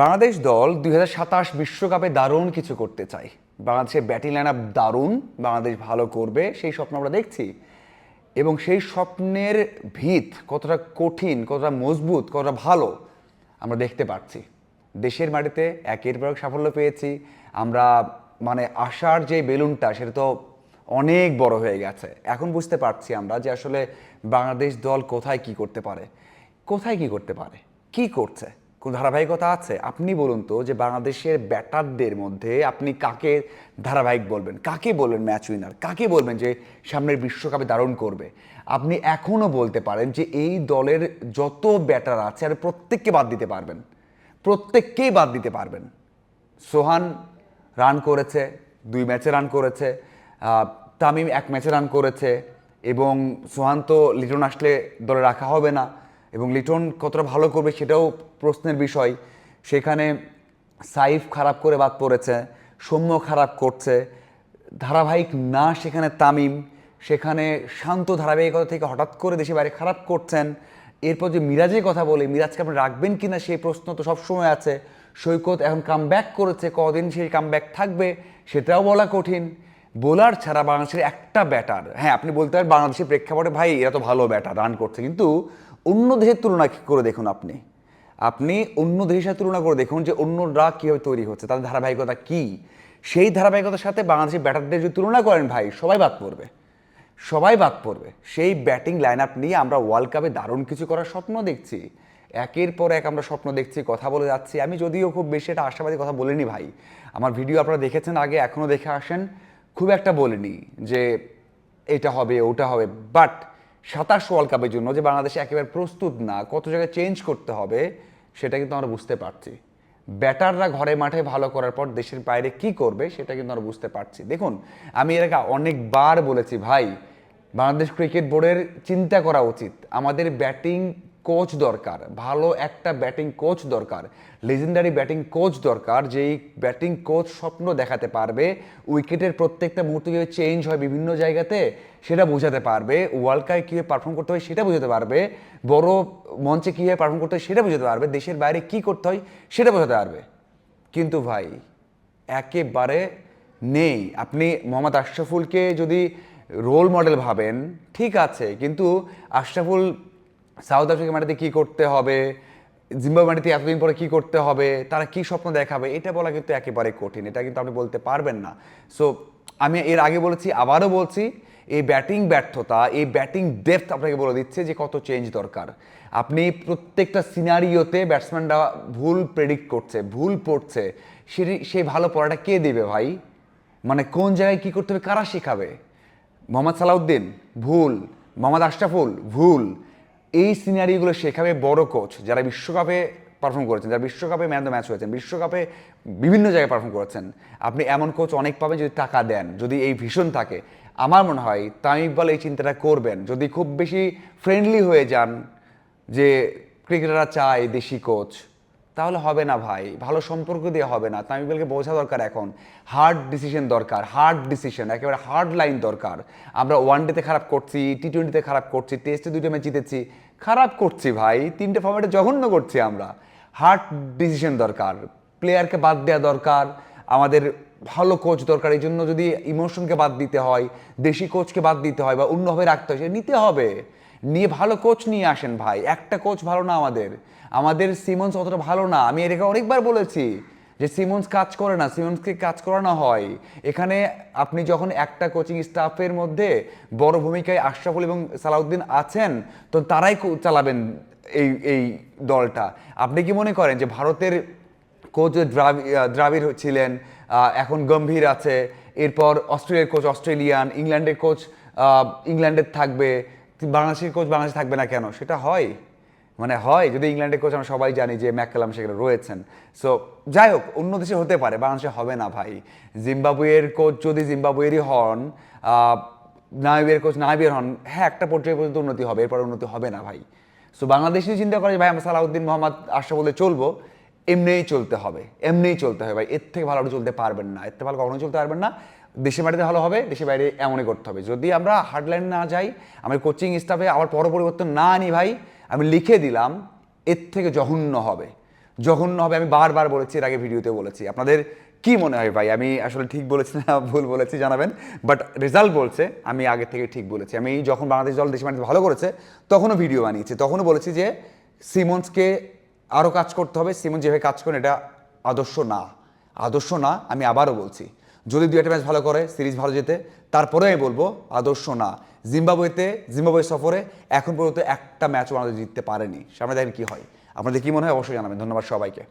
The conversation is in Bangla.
বাংলাদেশ দল 2027 বিশ্বকাপে দারুণ কিছু করতে চায়। বাংলাদেশের ব্যাটিং লাইন আপ দারুণ, বাংলাদেশ ভালো করবে সেই স্বপ্ন আমরা দেখছি। এবং সেই স্বপ্নের ভিত কতটা কঠিন, কতটা মজবুত, কতটা ভালো আমরা দেখতে পাচ্ছি। দেশের মাটিতে একের পর এক সাফল্য পেয়েছি আমরা। মানে আশার যে বেলুনটা সেটা তো অনেক বড় হয়ে গেছে। এখন বুঝতে পারছি আমরা যে আসলে বাংলাদেশ দল কোথায় কি করতে পারে, কোথায় কি করতে পারে, কি করছে, কোন ধারাবাহিকতা আছে। আপনি বলুন তো যে বাংলাদেশের ব্যাটারদের মধ্যে আপনি কাকে ধারাবাহিক বলবেন, কাকে বলবেন ম্যাচ উইনার, কাকে বলবেন যে সামনের বিশ্বকাপে দারুণ করবে। আপনি এখনও বলতে পারেন যে এই দলের যত ব্যাটার আছে আর প্রত্যেককে বাদ দিতে পারবেন, প্রত্যেককেই বাদ দিতে পারবেন। সোহান রান করেছে, 2 ম্যাচে রান করেছে, তামিম 1 ম্যাচে রান করেছে, এবং সোহান তো লিটন আসলে দলে রাখা হবে না, এবং লিটন কতটা ভালো করবে সেটাও প্রশ্নের বিষয়। সেখানে সাইফ খারাপ করে বাদ পড়েছে, সৌম্য খারাপ করছে, ধারাবাহিক না সেখানে তামিম, সেখানে শান্ত ধারাবাহিকতা থেকে হঠাৎ করে দেশে বাইরে খারাপ করছেন। এরপর যে মিরাজের কথা বলে, মিরাজকে আপনি রাখবেন কি না সেই প্রশ্ন তো সবসময় আছে। সৈকত এখন কামব্যাক করেছে, কদিন সেই কামব্যাক থাকবে সেটাও বলা কঠিন। বোলার ছাড়া বাংলাদেশের একটা ব্যাটার, হ্যাঁ আপনি বলতে পারেন বাংলাদেশের প্রেক্ষাপটে ভাই এরা তো ভালো ব্যাটার, রান করছে, কিন্তু অন্য দেশের তুলনা করে দেখুন, আপনি আপনি অন্য দেশের সাথে তুলনা করে দেখুন যে অন্যরা কীভাবে তৈরি হচ্ছে, তাদের ধারাবাহিকতা কী। সেই ধারাবাহিকতার সাথে বাংলাদেশের ব্যাটারদের যদি তুলনা করেন ভাই, সবাই বাদ পড়বে, সবাই বাদ পড়বে। সেই ব্যাটিং লাইন আপ নিয়ে আমরা ওয়ার্ল্ড কাপে দারুণ কিছু করার স্বপ্ন দেখছি, একের পর এক আমরা স্বপ্ন দেখছি, কথা বলে যাচ্ছি। আমি যদিও খুব বেশি একটা আশাবাদী কথা বলিনি ভাই, আমার ভিডিও আপনারা দেখেছেন আগে, এখনও দেখে আসেন, খুব একটা বলিনি যে এটা হবে ওটা হবে। বাট 27 ওয়ার্ল্ড কাপের জন্য যে বাংলাদেশে একেবারে প্রস্তুত না, কত জায়গায় চেঞ্জ করতে হবে সেটা কিন্তু আমরা বুঝতে পারছি। ব্যাটাররা ঘরে মাঠে ভালো করার পর দেশের বাইরে কি করবে সেটা কিন্তু আমরা বুঝতে পারছি। দেখুন, আমি এর আগে অনেকবার বলেছি ভাই, বাংলাদেশ ক্রিকেট বোর্ডের চিন্তা করা উচিত, আমাদের ব্যাটিং কোচ দরকার, ভালো একটা ব্যাটিং কোচ দরকার, লেজেন্ডারি ব্যাটিং কোচ দরকার, যেই ব্যাটিং কোচ স্বপ্ন দেখাতে পারবে উইকেটের প্রত্যেকটা মুহূর্তে কীভাবে চেঞ্জ হয় বিভিন্ন জায়গাতে সেটা বোঝাতে পারবে, ওয়ার্ল্ড কাপে কীভাবে পারফর্ম করতে হয় সেটা বোঝাতে পারবে, বড় মঞ্চে কীভাবে পারফর্ম করতে হয় সেটা বোঝাতে পারবে, দেশের বাইরে কী করতে হয় সেটা বোঝাতে পারবে। কিন্তু ভাই একেবারে নেই। আপনি মোহাম্মদ আশরাফুলকে যদি রোল মডেল ভাবেন ঠিক আছে, কিন্তু আশরাফুল সাউথ আফ্রিকা মাটিতে কী করতে হবে, জিম্বাবুয়ে মাটিতে এতদিন পরে কী করতে হবে, তারা কী স্বপ্ন দেখাবে, এটা বলা কিন্তু একেবারে কঠিন, এটা কিন্তু আপনি বলতে পারবেন না। সো আমি এর আগে বলেছি, আবারও বলছি, এই ব্যাটিং ব্যর্থতা, এই ব্যাটিং ডেপথ আপনাকে বলে দিচ্ছে যে কত চেঞ্জ দরকার। আপনি প্রত্যেকটা সিনারিওতে ব্যাটসম্যানরা ভুল প্রেডিক্ট করছে, ভুল পড়ছে, সেই ভালো পড়াটা কে দেবে ভাই? মানে কোন জায়গায় কী করতে হবে কারা শেখাবে? মোহাম্মদ সালাউদ্দিন ভুল, মোহাম্মদ আশরাফুল ভুল, এই সিনারিগুলো শেখাবে বড় কোচ যারা বিশ্বকাপে পারফর্ম করেছেন, যারা বিশ্বকাপে ম্যান দ্য ম্যাচ হয়েছেন, বিশ্বকাপে বিভিন্ন জায়গায় পারফর্ম করেছেন। আপনি এমন কোচ অনেক পাবেন যদি টাকা দেন, যদি এই ভীষণ থাকে। আমার মনে হয় তামিম ইকবাল এই চিন্তাটা করবেন, যদি খুব বেশি ফ্রেন্ডলি হয়ে যান যে ক্রিকেটাররা চায় দেশি কোচ, তাহলে হবে না ভাই, ভালো সম্পর্ক দিয়ে হবে না। তামিম ইকবালকে বোঝা দরকার, এখন হার্ড ডিসিশন দরকার, হার্ড ডিসিশন, একেবারে হার্ড লাইন দরকার। আমরা ওয়ানডেতে খারাপ করছি, টি-20তে খারাপ করছি, টেস্টে 2টা ম্যাচ জিতেছি, খারাপ করছি ভাই, 3টে ফর্ম্যাটে জঘন্য করছি আমরা। হার্ড ডিসিশন দরকার, প্লেয়ারকে বাদ দেওয়া দরকার, আমাদের ভালো কোচ দরকার। এই জন্য যদি ইমোশনকে বাদ দিতে হয়, দেশি কোচকে বাদ দিতে হয় বা অন্যভাবে রাখতে হয়, সেটা নিতে হবে। নিয়ে ভালো কোচ নিয়ে আসেন ভাই, একটা কোচ ভালো না আমাদের, আমাদের সিমন্স অতটা ভালো না। আমি এটাকে অনেকবার বলেছি যে সিমন্স কাজ করে না, সিমন্সকে কাজ করানো হয়। এখানে আপনি যখন একটা কোচিং স্টাফের মধ্যে বড় ভূমিকায় আশরাফুল এবং সালাউদ্দিন আছেন, তো তারাই চালাবেন এই এই দলটা। আপনি কি মনে করেন যে ভারতের কোচ দ্রাবিড় ছিলেন, এখন গম্ভীর আছে, এরপর অস্ট্রেলিয়ার কোচ অস্ট্রেলিয়ান, ইংল্যান্ডের কোচ ইংল্যান্ডের থাকবে, বাংলাদেশের কোচ বাংলাদেশে থাকবে না কেন? সেটা হয়? মানে হয়? যদি ইংল্যান্ডের কোচ আমরা সবাই জানি যে ম্যাককালাম সেখানে রয়েছেন। সো যাই হোক, অন্য দেশে হতে পারে, বাংলাদেশে হবে না ভাই। জিম্বাবুয়ের কোচ যদি জিম্বাবুয়েরই হন, নামিবিয়ার কোচ নামিবিয়ার হন, হ্যাঁ একটা পর্যায়ে পর্যন্ত উন্নতি হবে, এরপর উন্নতি হবে না ভাই। সো বাংলাদেশ নিয়ে চিন্তা করে ভাই আমরা সালাউদ্দিন মোহাম্মদ আশরাফুল চলবো, এমনিই চলতে হবে, এমনিই চলতে হবে ভাই। এর থেকে ভালো চলতে পারবেন না, এর থেকে ভালো কখনোই চলতে পারবেন না। দেশের বাড়িতে ভালো হবে, দেশের বাইরে এমনই করতে হবে। যদি আমরা হার্ডলাইন না যাই, আমি কোচিং স্টাফে আবার পরিবর্তন না আনি ভাই, আমি লিখে দিলাম এর থেকে জঘন্য হবে, জঘন্য হবে, আমি বারবার বলেছি, এর আগে ভিডিওতে বলেছি। আপনাদের কি মনে হয় ভাই, আমি আসলে ঠিক বলেছি না ভুল বলেছি জানাবেন। বাট রেজাল্ট বলছে আমি আগে থেকে ঠিক বলেছি। আমি যখন বাংলাদেশ দল দেশে মাটিতে ভালো করেছে তখনও ভিডিও বানিয়েছি, তখনও বলেছি যে সিমন্সকে আরও কাজ করতে হবে, সিমন যেভাবে কাজ করেন এটা আদর্শ না, আদর্শ না। আমি আবারও বলছি, যদি দু একটা ম্যাচ ভালো করে, সিরিজ ভালো যেতে, তারপরে আমি বলবো আদর্শ না। জিম্বাবুয়ে সফরে এখন পর্যন্ত একটা ম্যাচও বাংলাদেশ জিততে পারেনি। সামনে দেখেন কি হয়। আপনাদের কি মনে হয় অবশ্যই জানাবেন। ধন্যবাদ সবাইকে।